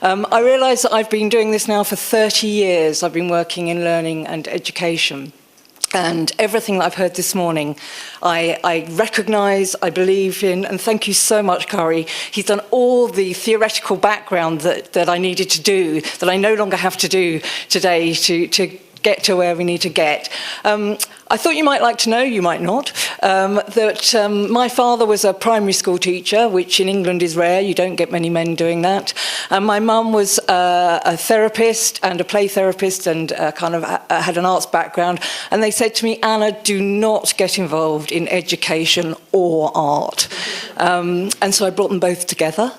I realise that I've been doing this now for 30 years. I've been working in learning and education. And everything that I've heard this morning, I recognise, I believe in, and thank you so much, Kari. He's done all the theoretical background that I needed to do, that I no longer have to do today to get to where we need to get. I thought you might like to know, you might not, that my father was a primary school teacher, which in England is rare. You don't get many men doing that. And my mum was a therapist and a play therapist and had an arts background. And they said to me, Anna, do not get involved in education or art. And so I brought them both together.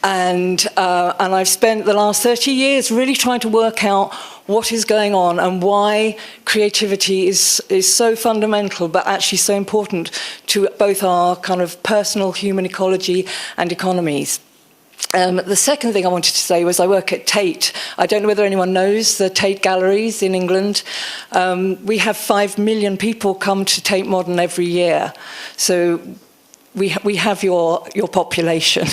And I've spent the last 30 years really trying to work out what is going on and why creativity is so fundamental, but actually so important to both our kind of personal human ecology and economies. The second thing I wanted to say was I work at Tate. I don't know whether anyone knows the Tate galleries in England. We have 5 million people come to Tate Modern every year. So we have your population,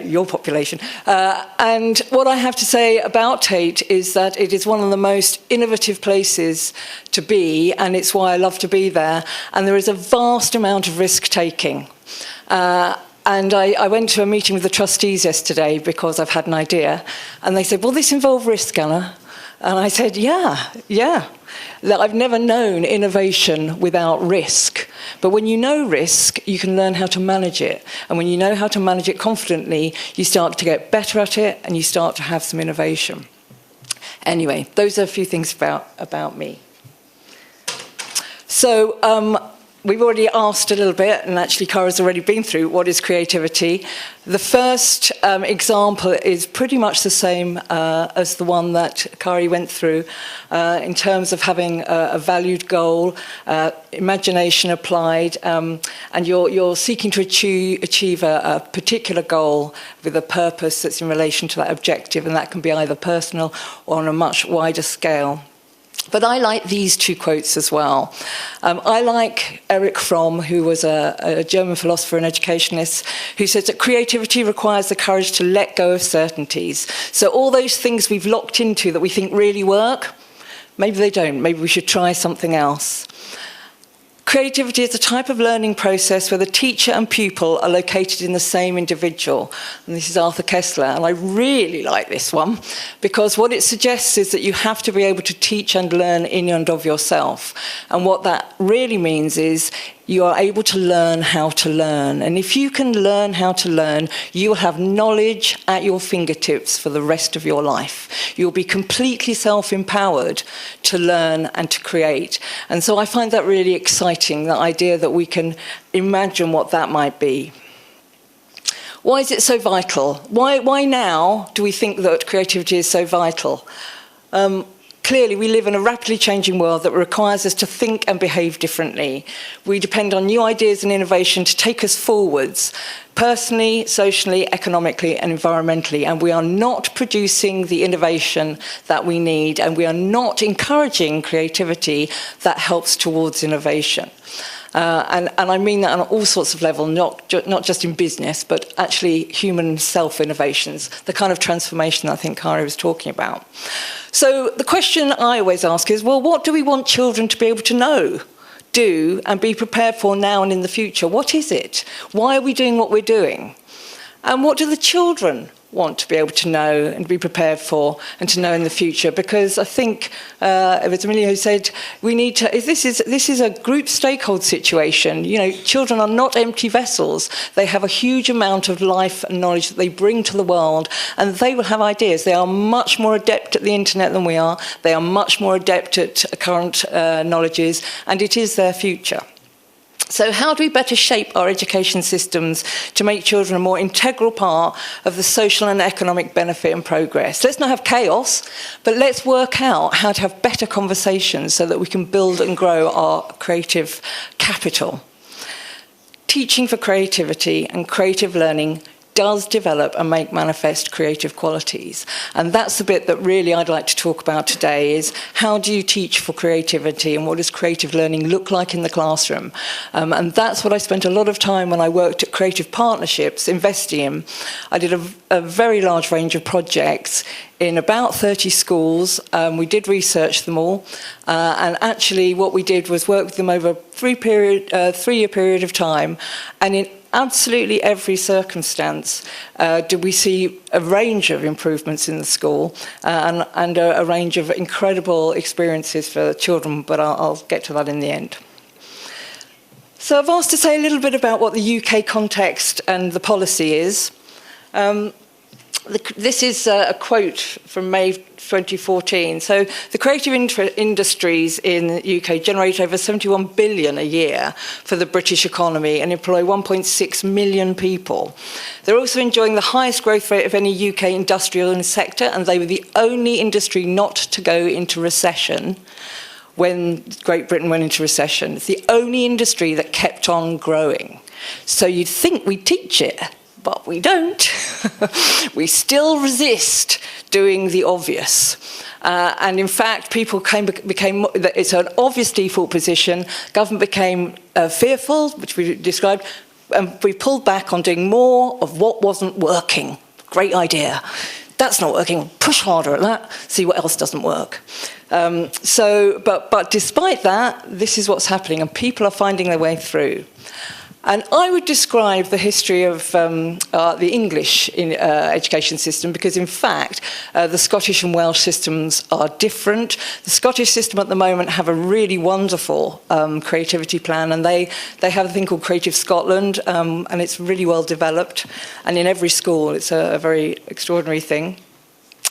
your population. And what I have to say about Tate is that it is one of the most innovative places to be, and it's why I love to be there. And there is a vast amount of risk-taking. And I went to a meeting with the trustees yesterday because I've had an idea. And they said, will this involve risk, Anna? And I said, yeah. That I've never known innovation without risk. But when you know risk, you can learn how to manage it. And when you know how to manage it confidently, you start to get better at it and you start to have some innovation. Anyway, those are a few things about me. So, we've already asked a little bit, and actually Kara's already been through, what is creativity? The first example is pretty much the same as the one that Kari went through in terms of having a valued goal, imagination applied, and you're seeking to achieve a particular goal with a purpose that's in relation to that objective, and that can be either personal or on a much wider scale. But I like these two quotes as well. I like Erich Fromm, who was a German philosopher and educationist, who says that creativity requires the courage to let go of certainties. So all those things we've locked into that we think really work, maybe they don't. Maybe we should try something else. Creativity is a type of learning process where the teacher and pupil are located in the same individual. And this is Arthur Koestler, and I really like this one because what it suggests is that you have to be able to teach and learn in and of yourself. And what that really means is you are able to learn how to learn. And if you can learn how to learn, you will have knowledge at your fingertips for the rest of your life. You'll be completely self-empowered to learn and to create. And so I find that really exciting, the idea that we can imagine what that might be. Why is it so vital? Why now do we think that creativity is so vital? Clearly, we live in a rapidly changing world that requires us to think and behave differently. We depend on new ideas and innovation to take us forwards, personally, socially, economically, and environmentally. And we are not producing the innovation that we need, and we are not encouraging creativity that helps towards innovation. And I mean that on all sorts of levels, not just in business, but actually human self-innovations, the kind of transformation that I think Kari was talking about. So the question I always ask is, well, what do we want children to be able to know, do, and be prepared for now and in the future? What is it? Why are we doing what we're doing? And what do the children want to be able to know and be prepared for and to know in the future? Because I think it was Amelia who said we need to, this is a group stakeholder situation. You know, children are not empty vessels. They have a huge amount of life and knowledge that they bring to the world, and they will have ideas. They are much more adept at the internet than we are. They are much more adept at current knowledges, and it is their future. So how do we better shape our education systems to make children a more integral part of the social and economic benefit and progress? Let's not have chaos, but let's work out how to have better conversations so that we can build and grow our creative capital. Teaching for creativity and creative learning does develop and make manifest creative qualities. And that's the bit that really I'd like to talk about today, is how do you teach for creativity and what does creative learning look like in the classroom? And that's what I spent a lot of time when I worked at Creative Partnerships investing in. I did a very large range of projects in about 30 schools. We did research them all, and actually what we did was work with them over a 3-year period of time, and in absolutely every circumstance did we see a range of improvements in the school, and a range of incredible experiences for children, but I'll get to that in the end. So I've asked to say a little bit about what the UK context and the policy is. This is a quote from May 2014. So the creative industries in the UK generate over 71 billion a year for the British economy and employ 1.6 million people. They're also enjoying the highest growth rate of any UK industrial sector, and they were the only industry not to go into recession when Great Britain went into recession. It's the only industry that kept on growing. So you'd think we'd teach it, but we don't. We still resist doing the obvious. And in fact, people became, it's an obvious default position. Government became fearful, which we described, and we pulled back on doing more of what wasn't working. Great idea. That's not working. Push harder at that, see what else doesn't work. But despite that, this is what's happening, and people are finding their way through. And I would describe the history of the English education system, because in fact the Scottish and Welsh systems are different. The Scottish system at the moment have a really wonderful creativity plan, and they have a thing called Creative Scotland, and it's really well developed, and in every school it's a very extraordinary thing.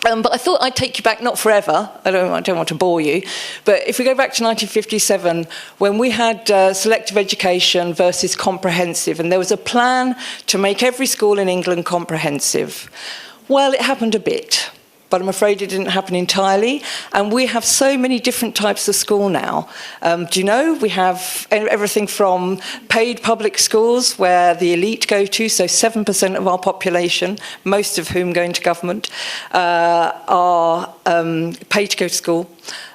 But I thought I'd take you back, not forever, I don't want to bore you, but if we go back to 1957, when we had selective education versus comprehensive, and there was a plan to make every school in England comprehensive. Well, it happened a bit, but I'm afraid it didn't happen entirely, and we have so many different types of school now. Do you know, we have everything from paid public schools where the elite go to, so 7% of our population, most of whom go into government, are paid to go to school.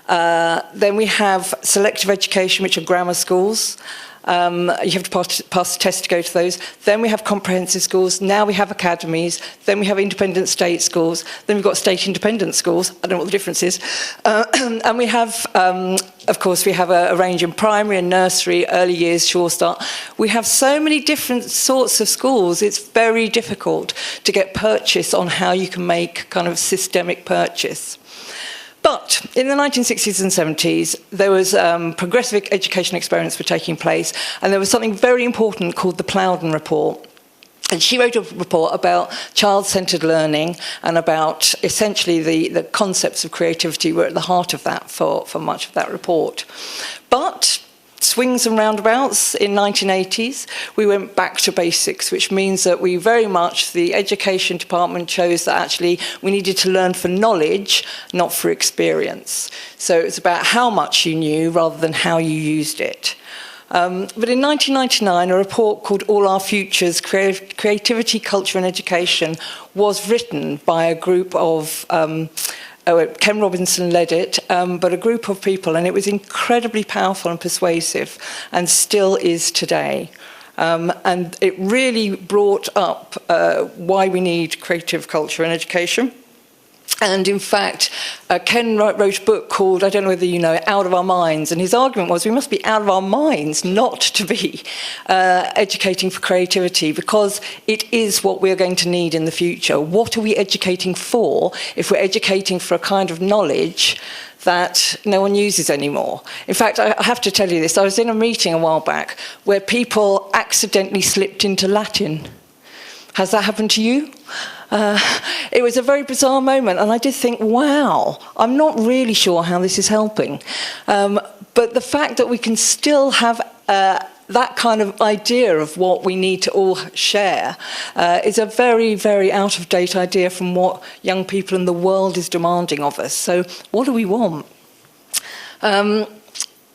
Then we have selective education, which are grammar schools. You have to pass a test to go to those. Then we have comprehensive schools. Now we have academies. Then we have independent state schools. Then we've got state independent schools. I don't know what the difference is. And we have, of course, we have a range in primary and nursery, early years, Sure Start. We have so many different sorts of schools. It's very difficult to get purchase on how you can make kind of systemic purchase. But in the 1960s and 70s, there was progressive education experiments were taking place, and there was something very important called the Plowden Report. And she wrote a report about child-centred learning and about essentially the concepts of creativity were at the heart of that for much of that report. But swings and roundabouts in 1980s, we went back to basics, which means that we very much, the education department chose that actually we needed to learn for knowledge, not for experience. So it's about how much you knew rather than how you used it. But in 1999, a report called All Our Futures, Creativity, Culture and Education was written by a group of Ken Robinson led it, but a group of people, and it was incredibly powerful and persuasive, and still is today. And it really brought up why we need creative culture and education. And in fact, Ken wrote a book called, I don't know whether you know it, Out of Our Minds. And his argument was we must be out of our minds not to be educating for creativity, because it is what we're going to need in the future. What are we educating for if we're educating for a kind of knowledge that no one uses anymore? In fact, I have to tell you this. I was in a meeting a while back where people accidentally slipped into Latin. Has that happened to you? It was a very bizarre moment, and I did think, wow, I'm not really sure how this is helping. But the fact that we can still have that kind of idea of what we need to all share is a very, very out-of-date idea from what young people in the world is demanding of us. So what do we want?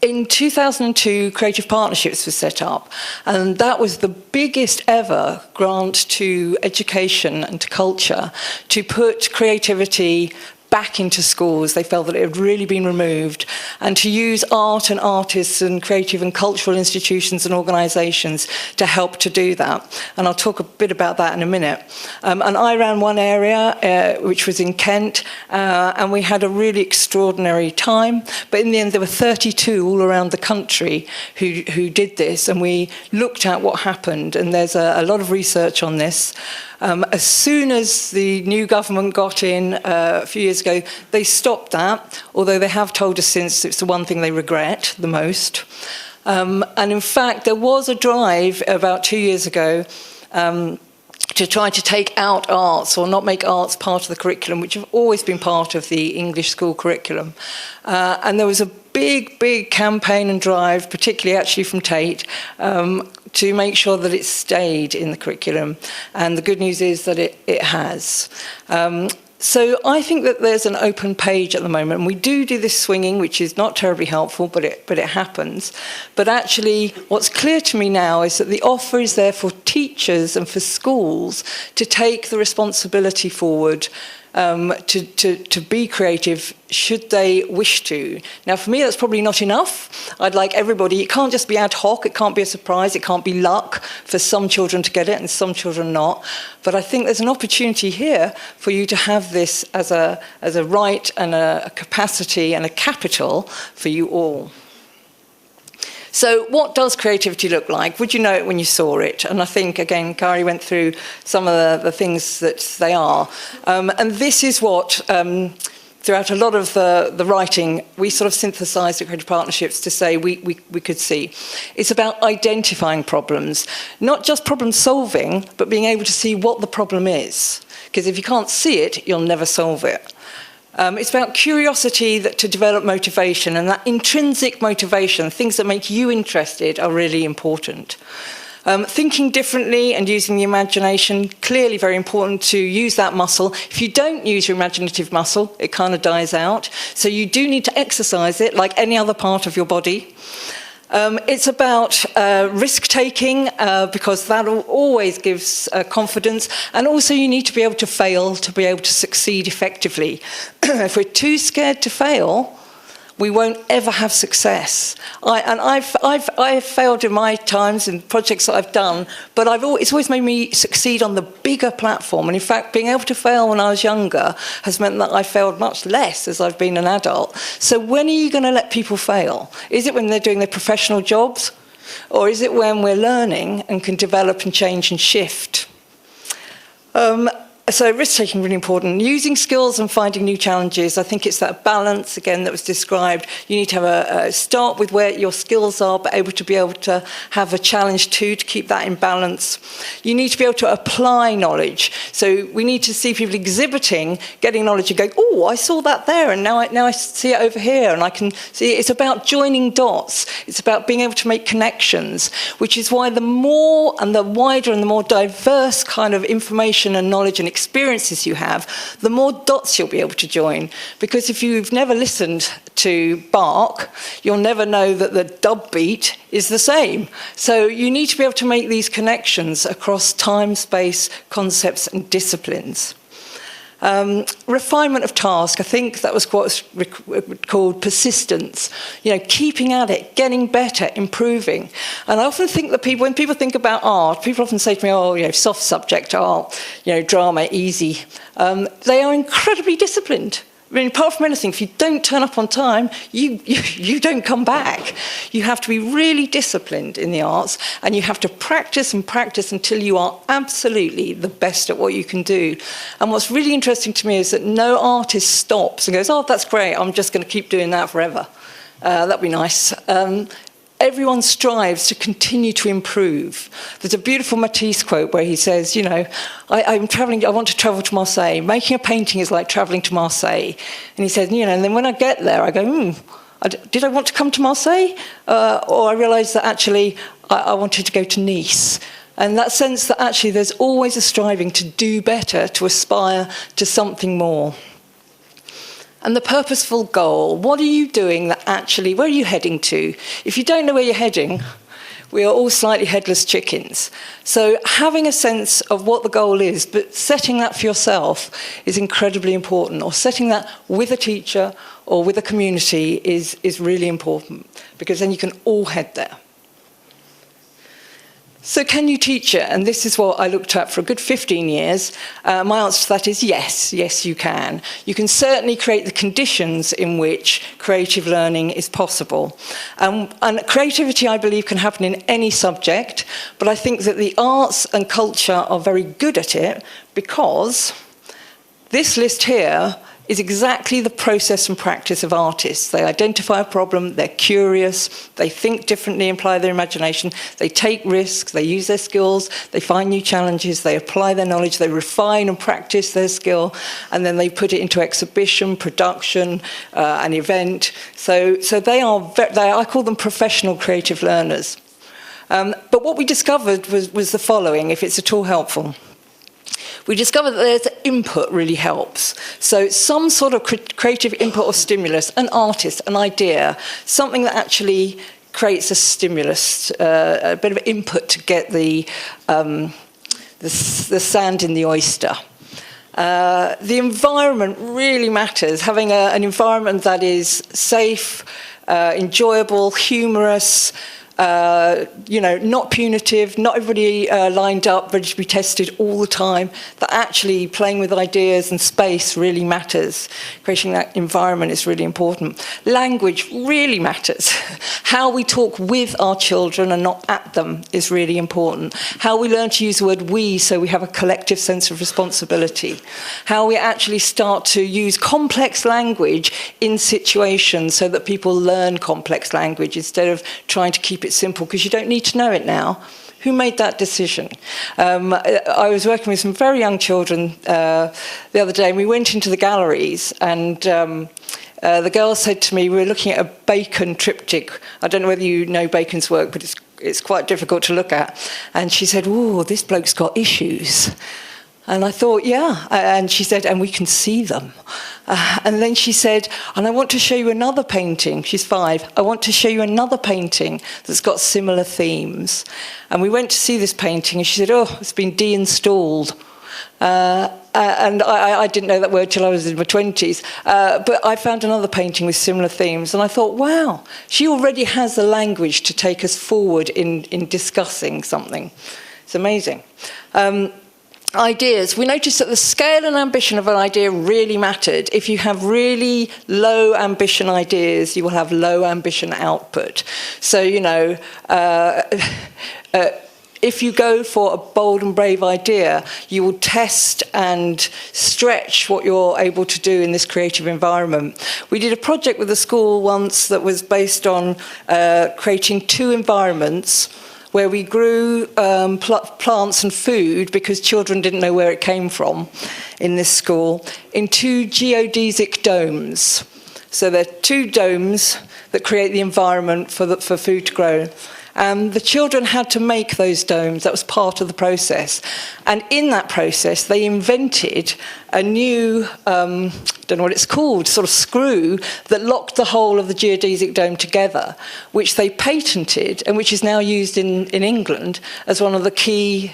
In 2002, Creative Partnerships was set up, and that was the biggest ever grant to education and to culture to put creativity back into schools. They felt that it had really been removed, and to use art and artists and creative and cultural institutions and organisations to help to do that. And I'll talk a bit about that in a minute. And I ran one area, which was in Kent, and we had a really extraordinary time. But in the end, there were 32 all around the country who did this, and we looked at what happened. And there's a lot of research on this. As soon as the new government got in a few years ago, they stopped that, although they have told us since it's the one thing they regret the most. And in fact, there was a drive about 2 years ago to try to take out arts or not make arts part of the curriculum, which have always been part of the English school curriculum. And there was a big campaign and drive, particularly actually from Tate, to make sure that it stayed in the curriculum. And the good news is that it has. So I think that there's an open page at the moment, and we do this swinging, which is not terribly helpful, but it happens. But actually, what's clear to me now is that the offer is there for teachers and for schools to take the responsibility forward to be creative should they wish to. Now, for me, that's probably not enough. I'd like everybody, it can't just be ad hoc, it can't be a surprise, it can't be luck for some children to get it and some children not. But I think there's an opportunity here for you to have this as a right and a capacity and a capital for you all. So what does creativity look like? Would you know it when you saw it? And I think, again, Kari went through some of the things that they are. And this is what, throughout a lot of the writing, we sort of synthesised at Creative Partnerships to say we could see. It's about identifying problems, not just problem solving, but being able to see what the problem is. Because if you can't see it, you'll never solve it. It's about curiosity to develop motivation, and that intrinsic motivation, things that make you interested, are really important. Thinking differently and using the imagination, clearly very important to use that muscle. If you don't use your imaginative muscle, it kind of dies out. So you do need to exercise it like any other part of your body. It's about risk-taking, because that always gives confidence. And also you need to be able to fail to be able to succeed effectively. If we're too scared to fail, we won't ever have success. I've failed in my times in projects that I've done, but it's always made me succeed on the bigger platform. And in fact, being able to fail when I was younger has meant that I failed much less as I've been an adult. So when are you going to let people fail? Is it when they're doing their professional jobs? Or is it when we're learning and can develop and change and shift? So risk-taking, really important. Using skills and finding new challenges. I think it's that balance, again, that was described. You need to have start with where your skills are, but able to have a challenge too, to keep that in balance. You need to be able to apply knowledge. So we need to see people exhibiting, getting knowledge and going, oh, I saw that there, and now I see it over here, and I can see it. It's about joining dots. It's about being able to make connections, which is why the more and the wider and the more diverse kind of information and knowledge and experiences you have, the more dots you'll be able to join. Because if you've never listened to Bach, you'll never know that the dub beat is the same. So you need to be able to make these connections across time, space, concepts, and disciplines. Refinement of task, I think that was what's called persistence. You know, keeping at it, getting better, improving. And I often think that when people think about art, people often say to me, oh, you know, soft subject art, you know, drama, easy. They are incredibly disciplined. I mean, apart from anything, if you don't turn up on time, you don't come back. You have to be really disciplined in the arts, and you have to practice and practice until you are absolutely the best at what you can do. And what's really interesting to me is that no artist stops and goes, oh, that's great, I'm just going to keep doing that forever. That'd be nice. Everyone strives to continue to improve. There's a beautiful Matisse quote where he says, you know, I want to travel to Marseille. Making a painting is like traveling to Marseille. And he said, you know, and then when I get there, I go, did I want to come to Marseille? Or I realised that actually I wanted to go to Nice. And that sense that actually there's always a striving to do better, to aspire to something more. And the purposeful goal. What are you doing that actually, where are you heading to? If you don't know where you're heading, we are all slightly headless chickens. So having a sense of what the goal is, but setting that for yourself is incredibly important, or setting that with a teacher or with a community is really important, because then you can all head there. So can you teach it? And this is what I looked at for a good 15 years. My answer to that is yes, yes you can. You can certainly create the conditions in which creative learning is possible. And creativity, I believe, can happen in any subject, but I think that the arts and culture are very good at it, because this list here is exactly the process and practice of artists. They identify a problem, they're curious, they think differently, apply their imagination, they take risks, they use their skills, they find new challenges, they apply their knowledge, they refine and practice their skill, and then they put it into exhibition, production, an event. So they are, I call them professional creative learners. But what we discovered was the following, if it's at all helpful. We discovered that there's input really helps. So some sort of creative input or stimulus, an artist, an idea, something that actually creates a stimulus, a bit of input to get the sand in the oyster. The environment really matters. Having an environment that is safe, enjoyable, humorous, not punitive, not everybody lined up, ready to be tested all the time, that actually playing with ideas and space really matters. Creating that environment is really important. Language really matters. How we talk with our children and not at them is really important. How we learn to use the word we so we have a collective sense of responsibility. How we actually start to use complex language in situations so that people learn complex language instead of trying to keep it simple, because you don't need to know it now. Who made that decision? I was working with some very young children the other day, and we went into the galleries, and the girl said to me, we were looking at a Bacon triptych. I don't know whether you know Bacon's work, but it's quite difficult to look at. And she said, "Oh, this bloke's got issues." And I thought, yeah. And she said, and we can see them. And then she said, and I want to show you another painting. She's 5. I want to show you another painting that's got similar themes. And we went to see this painting, and she said, oh, it's been deinstalled. And I didn't know that word till I was in my 20s. But I found another painting with similar themes. And I thought, wow, she already has the language to take us forward in discussing something. It's amazing. Ideas. We noticed that the scale and ambition of an idea really mattered. If you have really low ambition ideas, you will have low ambition output. So, if you go for a bold and brave idea, you will test and stretch what you're able to do in this creative environment. We did a project with a school once that was based on creating 2 environments where we grew plants and food, because children didn't know where it came from in this school, in 2 geodesic domes. So they're 2 domes that create the environment for food to grow. And the children had to make those domes. That was part of the process. And in that process, they invented a new, don't know what it's called, sort of screw that locked the whole of the geodesic dome together, which they patented and which is now used in England as one of the key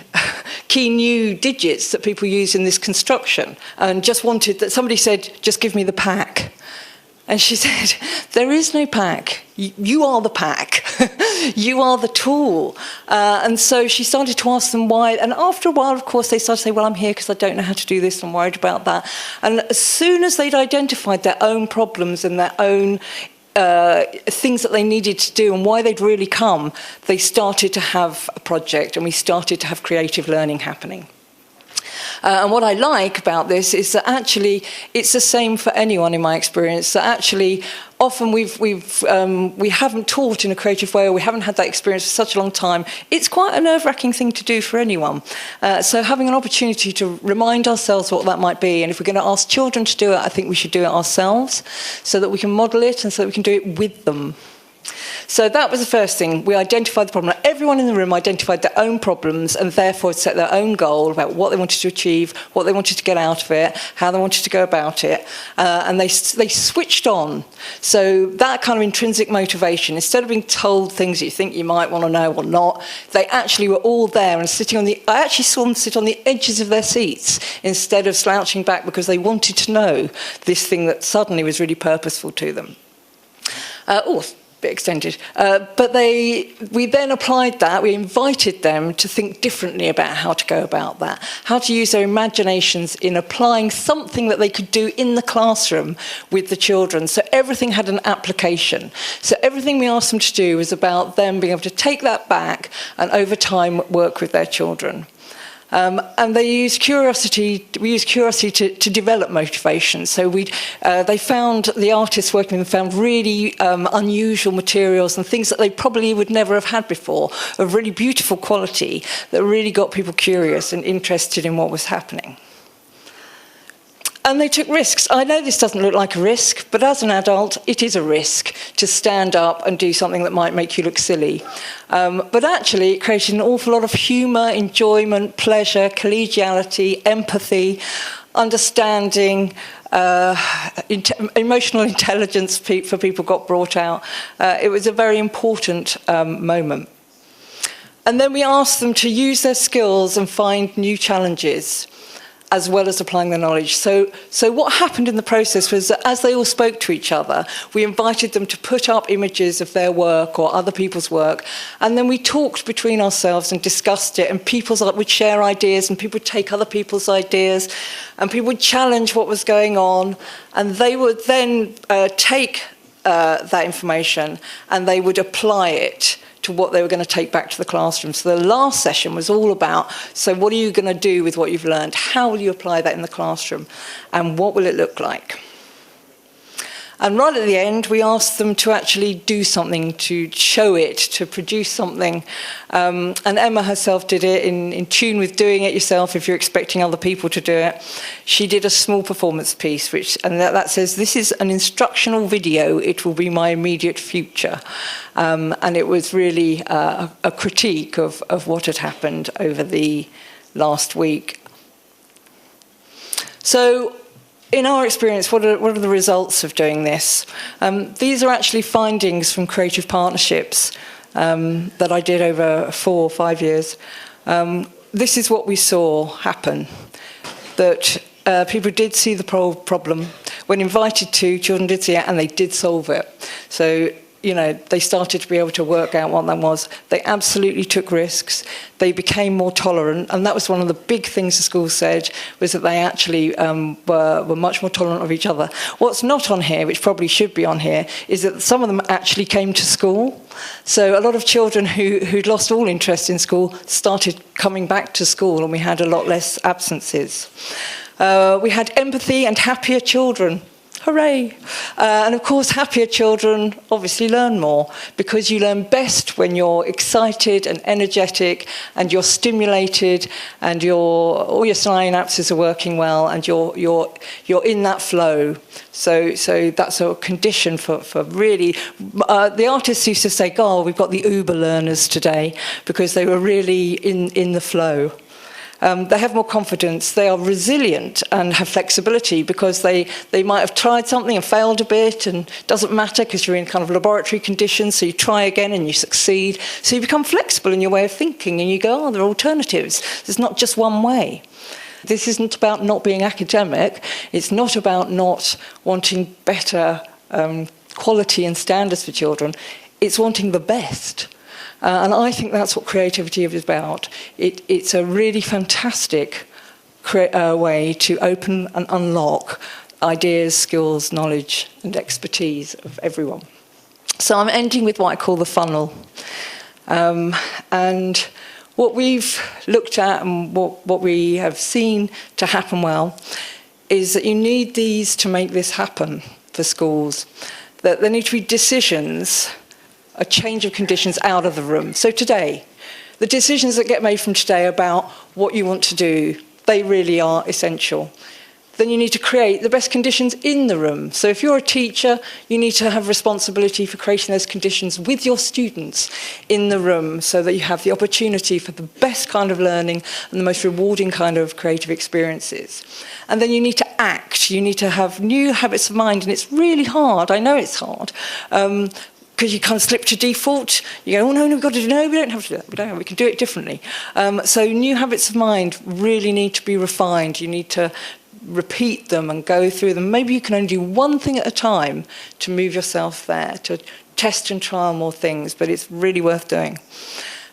new digits that people use in this construction. And just wanted that, somebody said, just give me the pack. And she said, there is no pack. You are the pack. You are the tool. And so she started to ask them why. And after a while, of course, they started to say, well, I'm here because I don't know how to do this. I'm worried about that. And as soon as they'd identified their own problems and their own things that they needed to do and why they'd really come, they started to have a project, and we started to have creative learning happening. And what I like about this is that actually it's the same for anyone in my experience, that actually often we haven't taught in a creative way, or we haven't had that experience for such a long time. It's quite a nerve-wracking thing to do for anyone. So having an opportunity to remind ourselves what that might be, and if we're going to ask children to do it, I think we should do it ourselves so that we can model it and so that we can do it with them. So that was the first thing. We identified the problem. Everyone in the room identified their own problems and therefore set their own goal about what they wanted to achieve, what they wanted to get out of it, how they wanted to go about it. And they switched on. So that kind of intrinsic motivation, instead of being told things that you think you might want to know or not, they actually were all there and sitting on I actually saw them sit on the edges of their seats instead of slouching back because they wanted to know this thing that suddenly was really purposeful to them. Bit extended. But we then applied that. We invited them to think differently about how to go about that, how to use their imaginations in applying something that they could do in the classroom with the children. So everything had an application. So everything we asked them to do was about them being able to take that back and over time work with their children. And they used curiosity. We used curiosity to develop motivation. So they found, the artists working with them found really unusual materials and things that they probably would never have had before, of really beautiful quality, that really got people curious and interested in what was happening. And they took risks. I know this doesn't look like a risk, but as an adult, it is a risk to stand up and do something that might make you look silly. But actually, it created an awful lot of humour, enjoyment, pleasure, collegiality, empathy, understanding, emotional intelligence for people got brought out. It was a very important moment. And then we asked them to use their skills and find new challenges, as well as applying the knowledge. So what happened in the process was that as they all spoke to each other, we invited them to put up images of their work or other people's work, and then we talked between ourselves and discussed it, and people would share ideas, and people would take other people's ideas, and people would challenge what was going on, and they would then take that information and they would apply it to what they were going to take back to the classroom. So the last session was all about, so what are you going to do with what you've learned? How will you apply that in the classroom? And what will it look like? And right at the end, we asked them to actually do something, to show it, to produce something. And Emma herself did it in tune with doing it yourself if you're expecting other people to do it. She did a small performance piece, and that says, this is an instructional video, it will be my immediate future. And it was really a critique of what had happened over the last week. So, in our experience, what are the results of doing this? These are actually findings from creative partnerships that I did over 4 or 5 years. This is what we saw happen, that people did see the problem. When invited to, children did see it and they did solve it. So, they started to be able to work out what that was. They absolutely took risks. They became more tolerant, and that was one of the big things the school said, was that they actually were much more tolerant of each other. What's not on here, which probably should be on here, is that some of them actually came to school. So a lot of children who'd lost all interest in school started coming back to school, and we had a lot less absences. We had empathy and happier children. Hooray! And of course, happier children obviously learn more, because you learn best when you're excited and energetic and you're stimulated and all your synapses are working well and you're in that flow. So that's a condition for really... the artists used to say, "Oh, we've got the Uber learners today," because they were really in the flow. They have more confidence, they are resilient and have flexibility, because they might have tried something and failed a bit, and it doesn't matter because you're in kind of laboratory conditions, so you try again and you succeed. So you become flexible in your way of thinking, and you go, there are alternatives. There's not just one way. This isn't about not being academic, it's not about not wanting better quality and standards for children, it's wanting the best. And I think that's what creativity is about. It's a really fantastic way to open and unlock ideas, skills, knowledge, and expertise of everyone. So I'm ending with what I call the funnel. And what we've looked at and what we have seen to happen well is that you need these to make this happen for schools. That there need to be decisions, a change of conditions out of the room. So today, the decisions that get made from today about what you want to do, they really are essential. then you need to create the best conditions in the room. So if you're a teacher, you need to have responsibility for creating those conditions with your students in the room so that you have the opportunity for the best kind of learning and the most rewarding kind of creative experiences. And then you need to act. You need to have new habits of mind, and it's really hard. I know it's hard. Because you kind of slip to default. You go, oh, no, we've got to do, no, we don't have to do that. We can do it differently. So new habits of mind really need to be refined. You need to repeat them and go through them. Maybe you can only do one thing at a time to move yourself there, to test and trial more things, but it's really worth doing.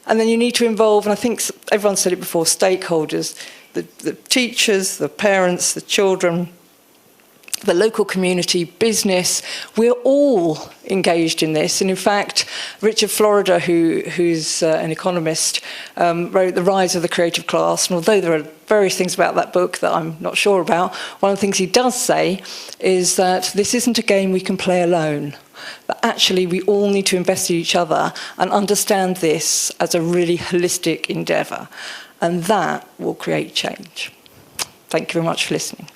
And then you need to involve, and I think everyone said it before, stakeholders, the teachers, the parents, the children, the local community, business. We're all engaged in this. And in fact, Richard Florida, who's an economist, wrote The Rise of the Creative Class. And although there are various things about that book that I'm not sure about, one of the things he does say is that this isn't a game we can play alone. But actually, we all need to invest in each other and understand this as a really holistic endeavour. And that will create change. Thank you very much for listening.